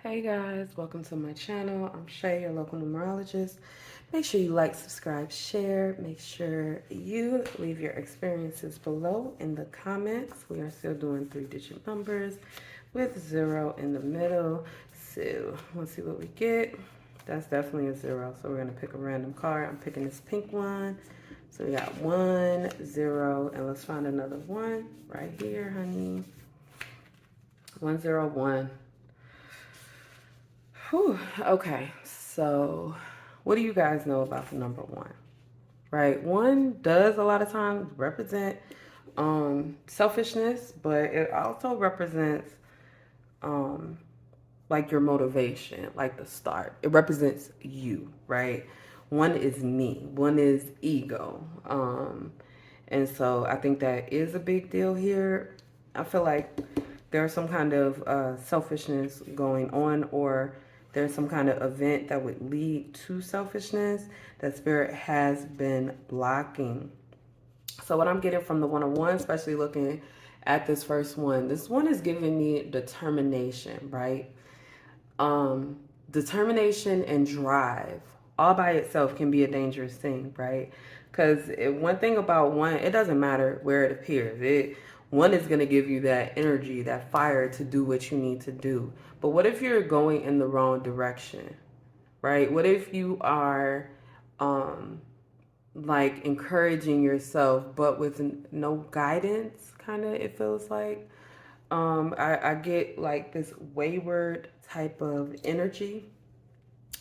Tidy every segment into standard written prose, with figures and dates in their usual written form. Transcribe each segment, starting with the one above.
Hey guys, welcome to my channel. I'm Shay, your local numerologist. Make sure you like, subscribe, share. Make sure you leave your experiences below in the comments. We are still doing 3-digit numbers with 0 in the middle. So let's see what we get. That's definitely a 0. So we're going to pick a random card. I'm picking this pink one. So we got 1, 0, and let's find another 1 right here, honey. 101. Whew. Okay, so what do you guys know about the number 1? Right, 1 does a lot of times represent selfishness, but it also represents um, like your motivation, like the start. It represents you, right? 1 is me, 1 is ego, and so I think that is a big deal here. I feel like there's some kind of selfishness going on, or there's some kind of event that would lead to selfishness that spirit has been blocking. So what I'm getting from the 101, especially looking at this first one, this one is giving me determination, right? Determination and drive all by itself can be a dangerous thing, right? Because one thing about 1, it doesn't matter where it appears. 1 is going to give you that energy, that fire to do what you need to do. But what if you're going in the wrong direction, right? What if you are like encouraging yourself, but with no guidance, kind of, it feels like. I get like this wayward type of energy.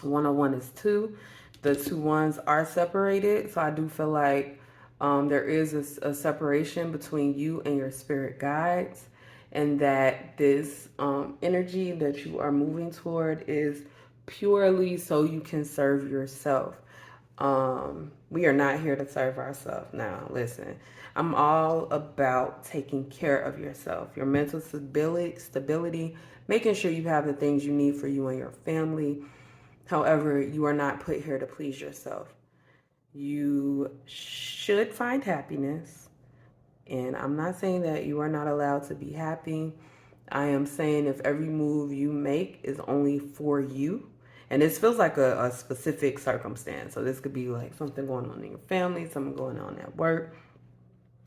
101 is 2. The 2 ones are separated. So I do feel like there is a separation between you and your spirit guides, and that this energy that you are moving toward is purely so you can serve yourself. We are not here to serve ourselves. Now, listen, I'm all about taking care of yourself, your mental stability, making sure you have the things you need for you and your family. However, you are not put here to please yourself. You should find happiness. And I'm not saying that you are not allowed to be happy. I am saying if every move you make is only for you, and this feels like a specific circumstance. So this could be like something going on in your family, something going on at work.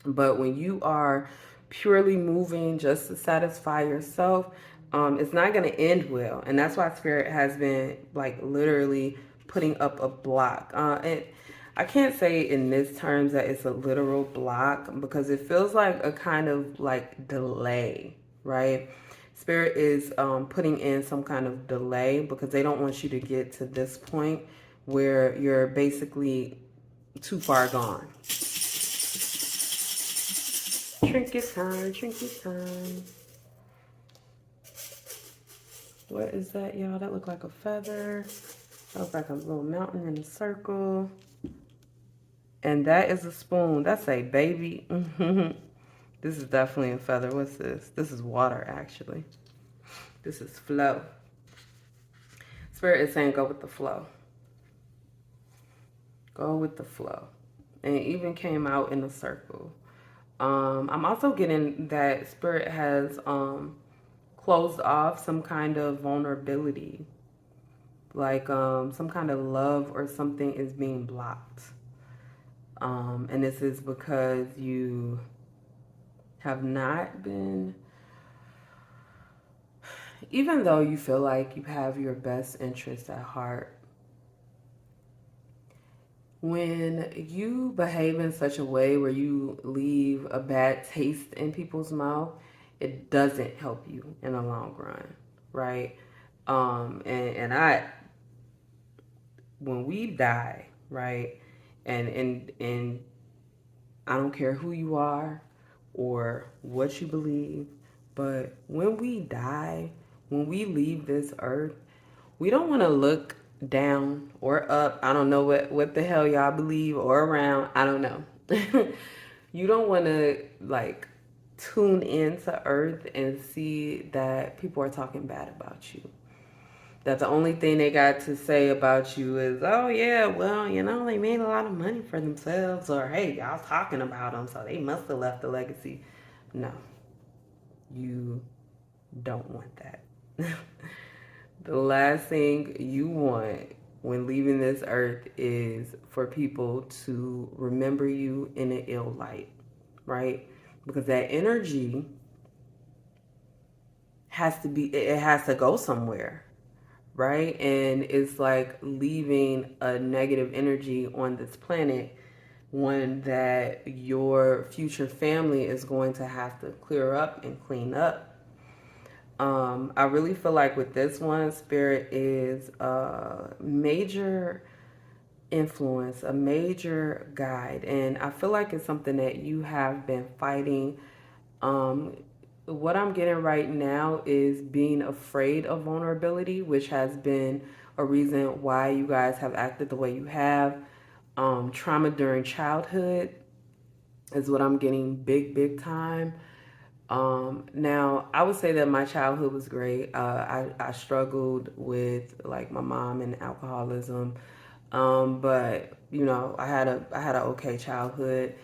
But when you are purely moving just to satisfy yourself, it's not going to end well. And that's why Spirit has been like literally putting up a block. And I can't say in this terms that it's a literal block, because it feels like a kind of like delay, right? Spirit is putting in some kind of delay because they don't want you to get to this point where you're basically too far gone. Trinket time, trinket time. What is that, y'all? That looked like a feather. That looks like a little mountain in a circle. And that is a spoon. That's a baby. This is definitely a feather. What's this? This is water, actually. This is flow. Spirit is saying go with the flow. Go with the flow. And it even came out in a circle. I'm also getting that Spirit has closed off some kind of vulnerability. Like some kind of love or something is being blocked. And this is because you have not been, even though you feel like you have your best interest at heart, when you behave in such a way where you leave a bad taste in people's mouth, it doesn't help you in the long run, right? And when we die, right, and I don't care who you are or what you believe, but when we die, when we leave this earth, we don't want to look down or up. I don't know what the hell y'all believe, or around. I don't know. You don't want to like tune into earth and see that people are talking bad about you. That the only thing they got to say about you is, oh yeah, well, you know, they made a lot of money for themselves, or hey, y'all talking about them, so they must have left a legacy. No, you don't want that. The last thing you want when leaving this earth is for people to remember you in an ill light, right? Because that energy it has to go somewhere, right? And it's like leaving a negative energy on this planet, one that your future family is going to have to clear up and clean up. I really feel like with this one, spirit is a major influence, a major guide, and I feel like it's something that you have been fighting. Um, what I'm getting right now is being afraid of vulnerability, which has been a reason why you guys have acted the way you have. Trauma during childhood is what I'm getting big time. Now, I would say that my childhood was great. I struggled with like my mom and alcoholism, but you know I had an okay childhood.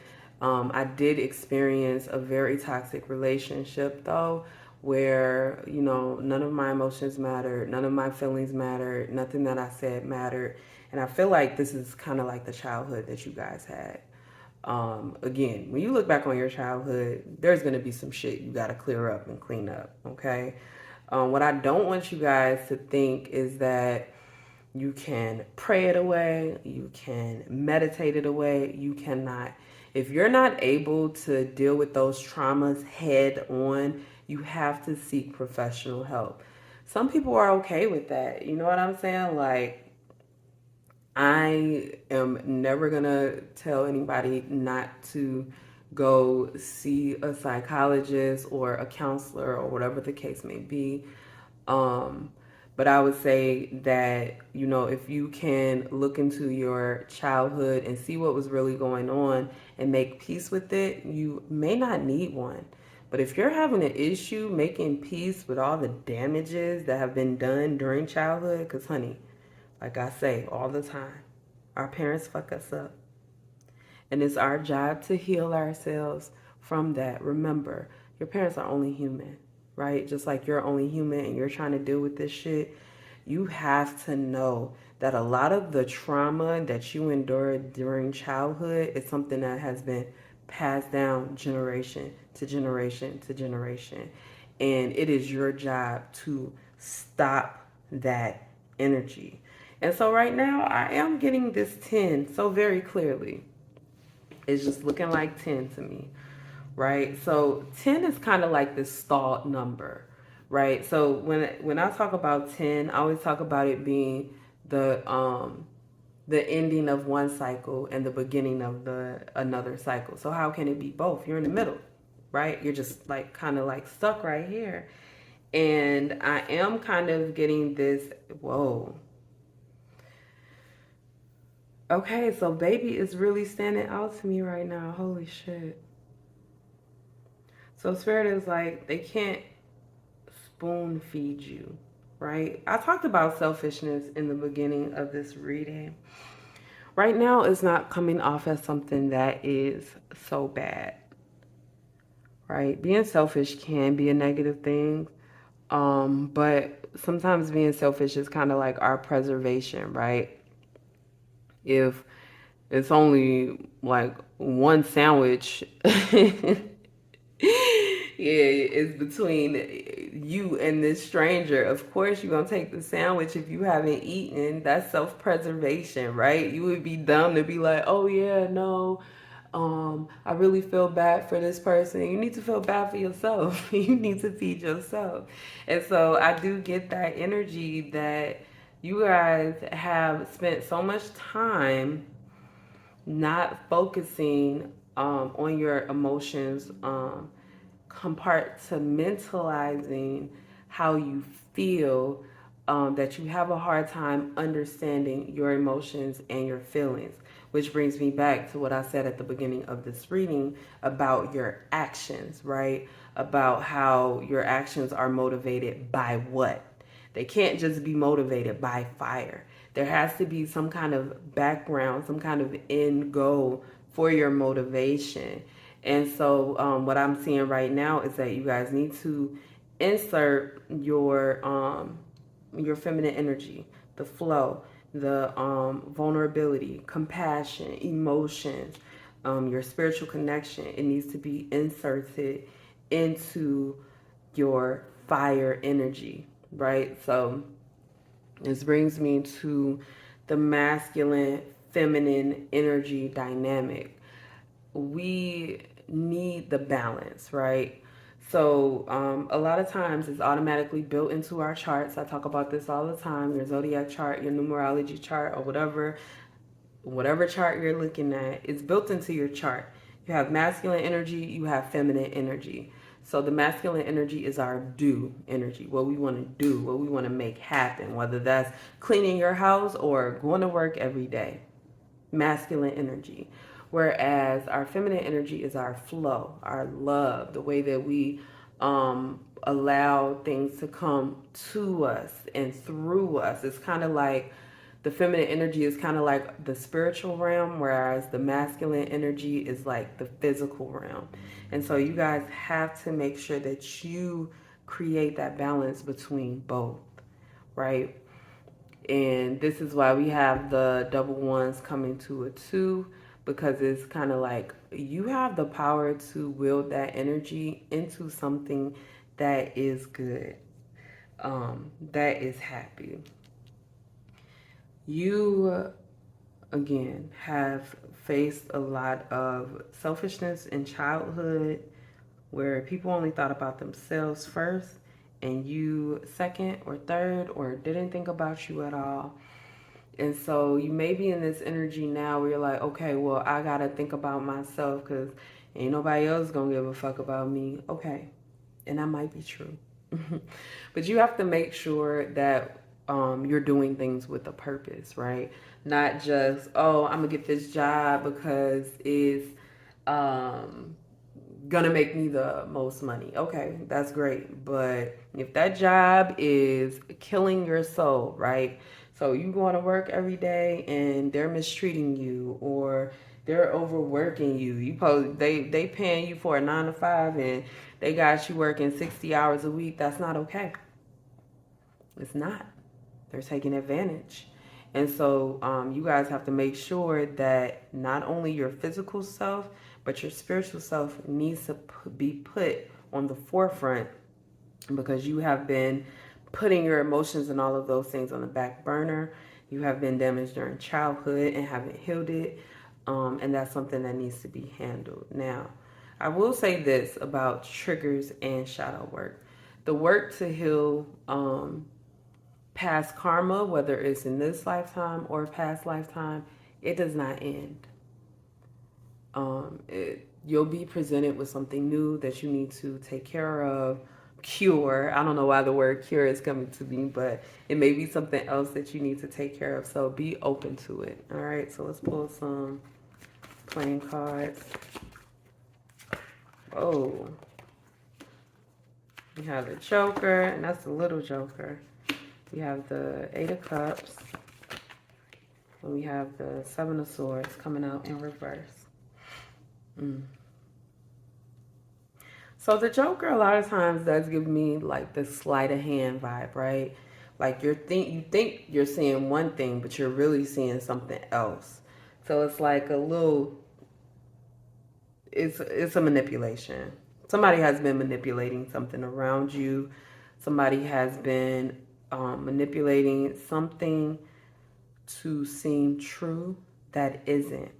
I did experience a very toxic relationship though, where you know none of my emotions mattered, none of my feelings mattered, nothing that I said mattered, and I feel like this is kind of like the childhood that you guys had. Again, when you look back on your childhood, there's going to be some shit you got to clear up and clean up, okay? What I don't want you guys to think is that you can pray it away, you can meditate it away, you cannot. If you're not able to deal with those traumas head on, you have to seek professional help. Some people are okay with that. You know what I'm saying? Like, I am never gonna tell anybody not to go see a psychologist or a counselor or whatever the case may be. Um, but I would say that, you know, if you can look into your childhood and see what was really going on and make peace with it, you may not need one. But if you're having an issue making peace with all the damages that have been done during childhood, because, honey, like I say all the time, our parents fuck us up. And it's our job to heal ourselves from that. Remember, your parents are only human, right? Just like you're only human and you're trying to deal with this shit, you have to know that a lot of the trauma that you endured during childhood is something that has been passed down generation to generation to generation. And it is your job to stop that energy. And so right now I am getting this 10 so very clearly. It's just looking like 10 to me, right? So 10 is kind of like this stalled number, right? So when I talk about 10, I always talk about it being the ending of one cycle and the beginning of the another cycle. So how can it be both? You're in the middle, right? You're just like kind of like stuck right here. And I am kind of getting this, whoa. Okay, so baby is really standing out to me right now. Holy shit. So spirit is like they can't spoon feed you, right? I talked about selfishness in the beginning of this reading. Right now it's not coming off as something that is so bad, right? Being selfish can be a negative thing. But sometimes being selfish is kind of like our preservation, right? If it's only like one sandwich it's between you and this stranger. Of course, you're gonna take the sandwich if you haven't eaten. That's self-preservation, right? You would be dumb to be like, oh yeah, no, I really feel bad for this person. You need to feel bad for yourself. You need to feed yourself. And so I do get that energy that you guys have spent so much time not focusing on your emotions, compartmentalizing how you feel, that you have a hard time understanding your emotions and your feelings. Which brings me back to what I said at the beginning of this reading about your actions, right? About how your actions are motivated by what? They can't just be motivated by fire. There has to be some kind of background, some kind of end goal for your motivation. And so, what I'm seeing right now is that you guys need to insert your your feminine energy, the flow, the vulnerability, compassion, emotions, your spiritual connection. It needs to be inserted into your fire energy, right? So this brings me to the masculine feminine energy dynamic. We need the balance, right? So a lot of times it's automatically built into our charts. I talk about this all the time. Your zodiac chart, your numerology chart, or whatever chart you're looking at, it's built into your chart. You have masculine energy, you have feminine energy. So the masculine energy is our do energy, what we want to do, what we want to make happen, whether that's cleaning your house or going to work every day. Masculine energy. Whereas our feminine energy is our flow, our love, the way that we allow things to come to us and through us. It's kind of like the feminine energy is kind of like the spiritual realm, whereas the masculine energy is like the physical realm. And so you guys have to make sure that you create that balance between both, right? And this is why we have the double ones coming to a two, because it's kind of like you have the power to wield that energy into something that is good, that is happy. You, again, have faced a lot of selfishness in childhood where people only thought about themselves first and you second or third, or didn't think about you at all. And so you may be in this energy now where you're like, okay, well, I got to think about myself because ain't nobody else going to give a fuck about me. Okay. And that might be true. But you have to make sure that you're doing things with a purpose, right? Not just, oh, I'm going to get this job because it's gonna make me the most money. Okay, that's great. But if that job is killing your soul, right? So you going to work every day and they're mistreating you or they're overworking you. They paying you for a 9 to 5 and they got you working 60 hours a week. That's not okay. It's not. They're taking advantage. And so you guys have to make sure that not only your physical self, but your spiritual self needs to be put on the forefront, because you have been putting your emotions and all of those things on the back burner. You have been damaged during childhood and haven't healed it. And that's something that needs to be handled. Now, I will say this about triggers and shadow work. The work to heal past karma, whether it's in this lifetime or past lifetime, it does not end. You'll be presented with something new that you need to take care of, cure. I don't know why the word cure is coming to me, but it may be something else that you need to take care of. So be open to it. All right, so let's pull some playing cards. Oh, we have the Joker, and that's the little Joker. We have the Eight of Cups. And we have the Seven of Swords coming out in reverse. So the Joker a lot of times does give me like the sleight of hand vibe, right? Like you think you're seeing one thing, but you're really seeing something else. So it's like a little, it's a manipulation. Somebody has been manipulating something around you. Somebody has been manipulating something to seem true that isn't.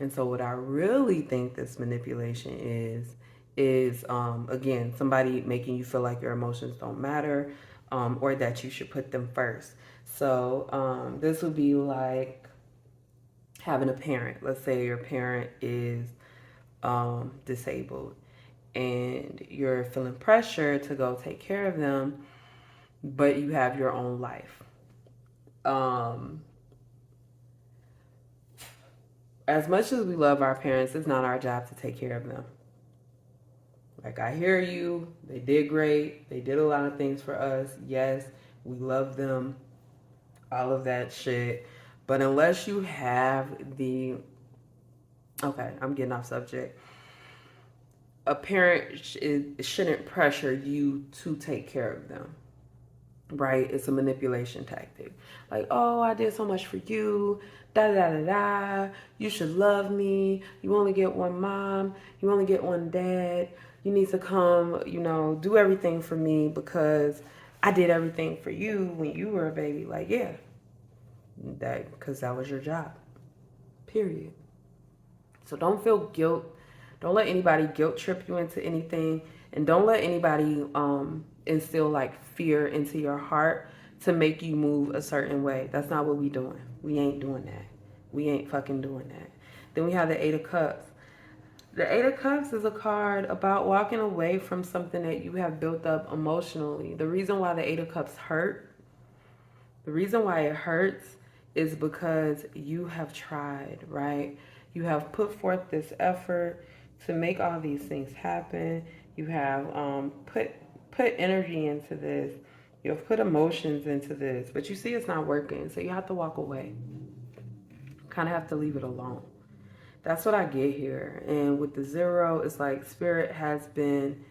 And so what I really think this manipulation is again, somebody making you feel like your emotions don't matter, or that you should put them first. So this would be like having a parent. Let's say your parent is disabled and you're feeling pressure to go take care of them, but you have your own life. As much as we love our parents, it's not our job to take care of them. Like, I hear you. They did great. They did a lot of things for us. Yes, we love them. All of that shit. But unless you have the... Okay, I'm getting off subject. A parent shouldn't pressure you to take care of them. right? It's a manipulation tactic. Like, oh, I did so much for you, da da da da. You should love me. You only get one mom. You only get one dad. You need to come, do everything for me because I did everything for you when you were a baby. Like, yeah, because that was your job. Period. So don't feel guilt. Don't let anybody guilt trip you into anything, and don't let anybody instill like fear into your heart to make you move a certain way. That's not what we doing. We ain't doing that. We ain't fucking doing that. Then we have the Eight of Cups. The Eight of Cups is a card about walking away from something that you have built up emotionally. The reason why the Eight of Cups the reason why it hurts is because you have tried, right? You have put forth this effort to make all these things happen. You have put energy into this. You have put emotions into this, but you see it's not working, so you have to walk away. Kind of have to leave it alone. That's what I get here. And with the zero, it's like spirit has been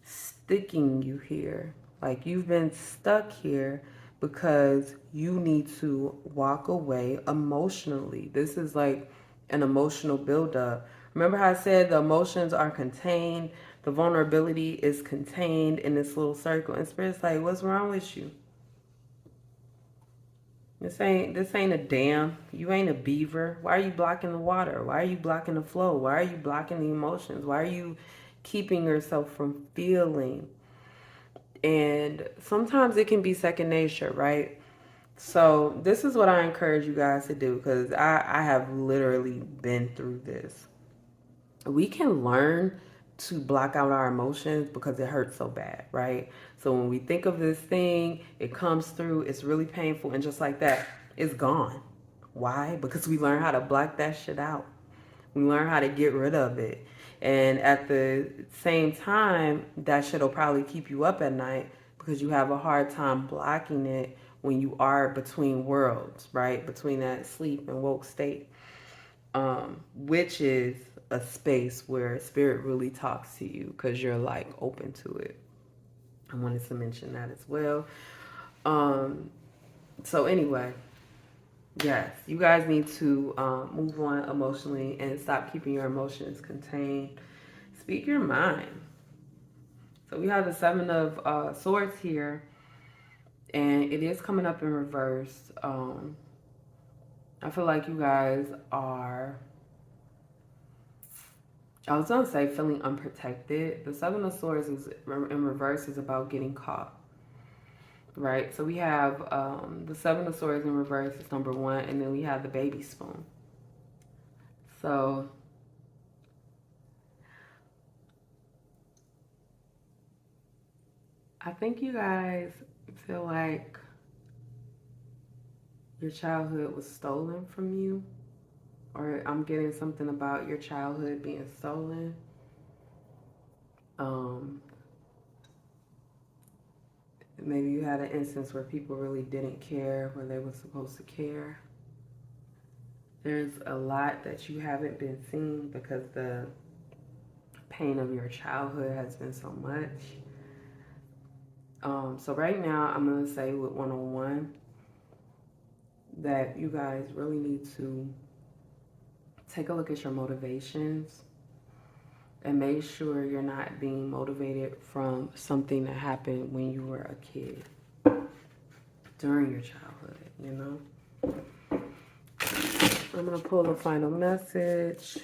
sticking you here. Like you've been stuck here because you need to walk away emotionally. This is like an emotional buildup. Remember how I said the emotions are contained, the vulnerability is contained in this little circle. And spirit's like, what's wrong with you? This ain't a dam. You ain't a beaver. Why are you blocking the water? Why are you blocking the flow? Why are you blocking the emotions? Why are you keeping yourself from feeling? And sometimes it can be second nature, right? So this is what I encourage you guys to do because I have literally been through this. We can learn to block out our emotions because it hurts so bad, right? So when we think of this thing, it comes through, it's really painful, and just like that, it's gone. Why? Because we learn how to block that shit out. We learn how to get rid of it. And at the same time, that shit will probably keep you up at night because you have a hard time blocking it when you are between worlds, right? Between that sleep and woke state, which is a space where spirit really talks to you because you're like open to it. I wanted to mention that as well. So anyway, yes, you guys need to move on emotionally and stop keeping your emotions contained. Speak your mind. So we have the Seven of Swords here, and it is coming up in reverse. I feel like you guys are, I was gonna say feeling unprotected. The Seven of Swords is in reverse is about getting caught. Right, so we have the Seven of Swords in reverse is number one, and then we have the baby spoon. So I think you guys feel like your childhood was stolen from you, or I'm getting something about your childhood being stolen. Maybe you had an instance where people really didn't care when they were supposed to care. There's a lot that you haven't been seeing because the pain of your childhood has been so much. So right now, I'm going to say with one-on-one that you guys really need to take a look at your motivations and make sure you're not being motivated from something that happened when you were a kid during your childhood, you know? I'm going to pull the final message.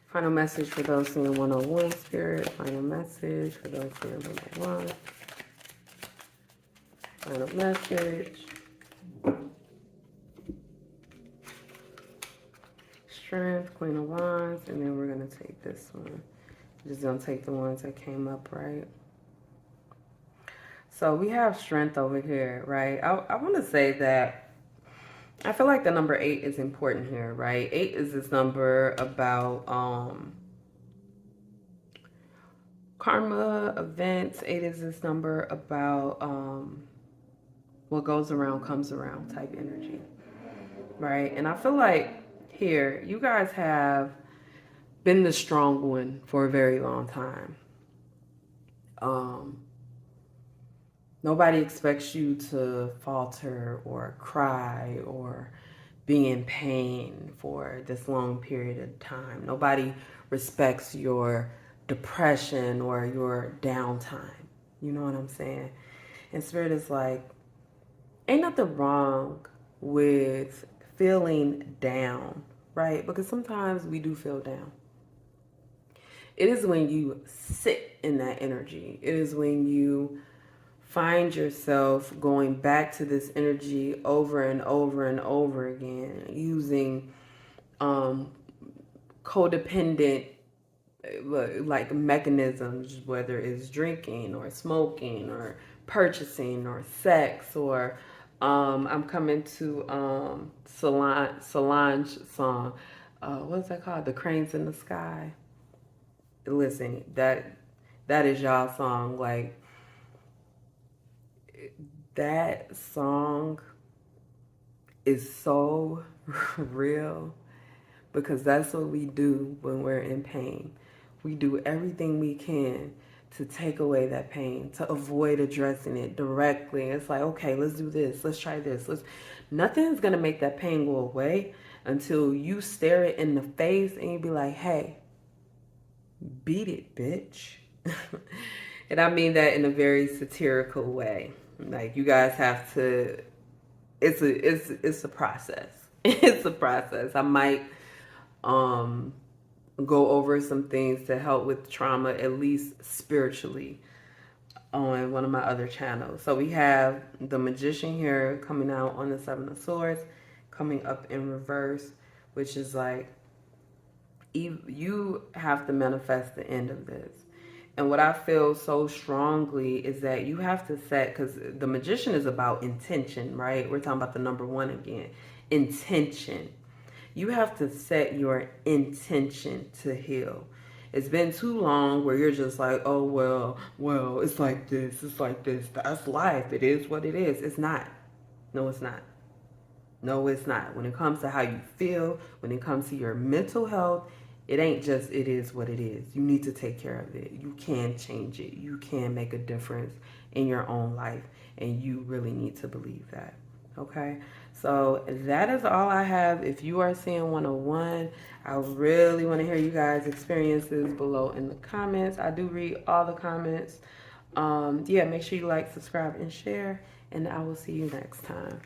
Final message for those seeing 101 spirit. Final message for those seeing 101. Final message. Strength, Queen of Wands, and then we're going to take this one. I'm just going to take the ones that came up, right? So we have strength over here, right? I want to say that I feel like the number 8 is important here, right? 8 is this number about karma, events. 8 is this number about what goes around comes around type energy, right? And I feel like here, you guys have been the strong one for a very long time. Nobody expects you to falter or cry or be in pain for this long period of time. Nobody respects your depression or your downtime. You know what I'm saying? And Spirit is like, ain't nothing wrong with feeling down, right? Because sometimes we do feel down. It is when you sit in that energy. It is when you find yourself going back to this energy over and over and over again, using um, codependent like mechanisms, whether it's drinking or smoking or purchasing or sex or I'm coming to Solange song. What's that called? The Cranes in the Sky. Listen, that is y'all song. Like that song is so real because that's what we do when we're in pain. We do everything we can to take away that pain, to avoid addressing it directly. It's like, okay, let's do this. Let's try this. Nothing's going to make that pain go away until you stare it in the face and you be like, hey, beat it, bitch. And I mean that in a very satirical way. Like you guys have to it's a process. It's a process. I might um go over some things to help with trauma, at least spiritually, on one of my other channels. So we have the Magician here coming out on the Seven of Swords, coming up in reverse, which is like you have to manifest the end of this. And what I feel so strongly is that you have to set, because the Magician is about intention, right? We're talking about the number one again, intention. You have to set your intention to heal. It's been too long where you're just like, oh, well, it's like this, it's like this. That's life. It is what it is. It's not. No, it's not. No, it's not. When it comes to how you feel, when it comes to your mental health, it ain't just it is what it is. You need to take care of it. You can change it. You can make a difference in your own life. And you really need to believe that. Okay? So that is all I have. If you are seeing 101, I really want to hear you guys' experiences below in the comments. I do read all the comments. Yeah, make sure you like, subscribe, and share. And I will see you next time.